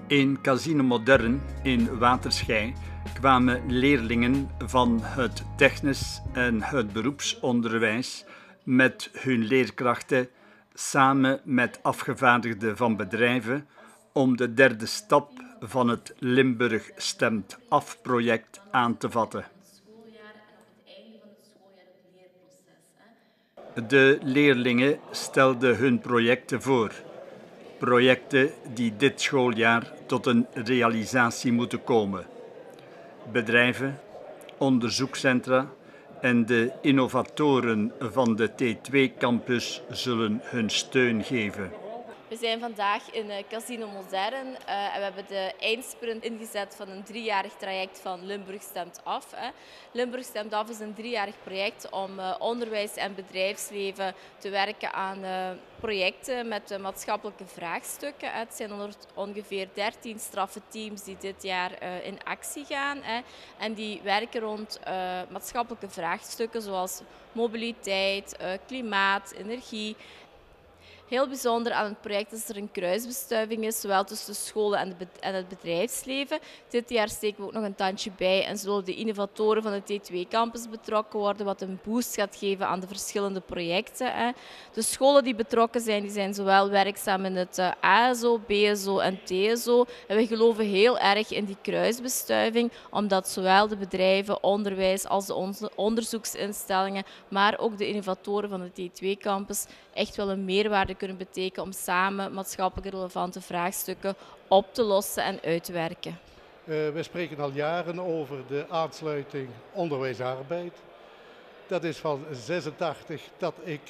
In Casino Modern in Waterschei kwamen leerlingen van het technisch en het beroepsonderwijs met hun leerkrachten samen met afgevaardigden van bedrijven om de derde stap van het Limburg Stemt Af-project aan te vatten. De leerlingen stelden hun projecten voor. Projecten die dit schooljaar tot een realisatie moeten komen. Bedrijven, onderzoekscentra en de innovatoren van de T2-campus zullen hun steun geven. We zijn vandaag in Casino Modern en we hebben de eindsprint ingezet van een 3-jarig traject van Limburg Stemt Af. Limburg Stemt Af is een 3-jarig project om onderwijs en bedrijfsleven te werken aan projecten met maatschappelijke vraagstukken. Het zijn ongeveer 13 straffe teams die dit jaar in actie gaan en die werken rond maatschappelijke vraagstukken zoals mobiliteit, klimaat, energie. Heel bijzonder aan het project is er een kruisbestuiving is, zowel tussen de scholen en het bedrijfsleven. Dit jaar steken we ook nog een tandje bij en zullen de innovatoren van de T2-campus betrokken worden, wat een boost gaat geven aan de verschillende projecten. De scholen die betrokken zijn, die zijn zowel werkzaam in het ASO, BSO en TSO. En we geloven heel erg in die kruisbestuiving, omdat zowel de bedrijven, onderwijs als de onderzoeksinstellingen, maar ook de innovatoren van de T2-campus echt wel een meerwaarde kunnen betekenen om samen maatschappelijk relevante vraagstukken op te lossen en uit te werken. We spreken al jaren over de aansluiting onderwijs-arbeid. Dat is van 86 dat ik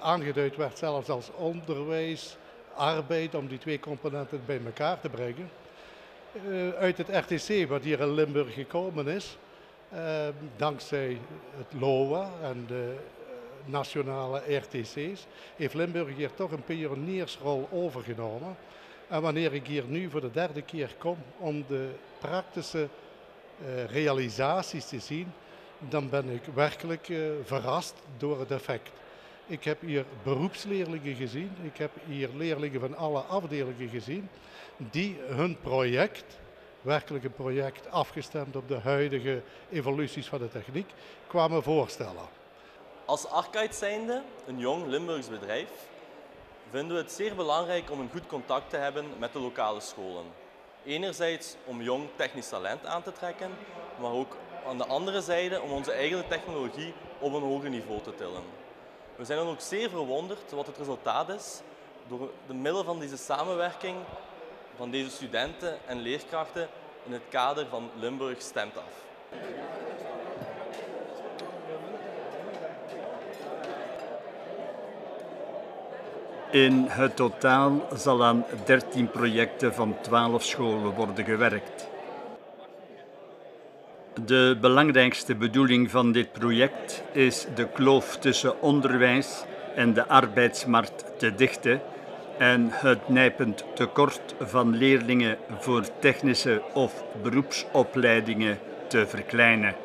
aangeduid werd zelfs als onderwijs-arbeid om die twee componenten bij elkaar te brengen. Uit het RTC wat hier in Limburg gekomen is, dankzij het LOA en de nationale RTC's, heeft Limburg hier toch een pioniersrol overgenomen. En wanneer ik hier nu voor de derde keer kom om de praktische realisaties te zien, dan ben ik werkelijk verrast door het effect. Ik heb hier beroepsleerlingen gezien, ik heb hier leerlingen van alle afdelingen gezien, die hun project, werkelijk een project afgestemd op de huidige evoluties van de techniek, kwamen voorstellen. Als Arcite zijnde, een jong Limburgs bedrijf, vinden we het zeer belangrijk om een goed contact te hebben met de lokale scholen. Enerzijds om jong technisch talent aan te trekken, maar ook aan de andere zijde om onze eigen technologie op een hoger niveau te tillen. We zijn dan ook zeer verwonderd wat het resultaat is door de middel van deze samenwerking van deze studenten en leerkrachten in het kader van Limburg Stemt Af. In het totaal zal aan 13 projecten van 12 scholen worden gewerkt. De belangrijkste bedoeling van dit project is de kloof tussen onderwijs en de arbeidsmarkt te dichten en het nijpend tekort van leerlingen voor technische of beroepsopleidingen te verkleinen.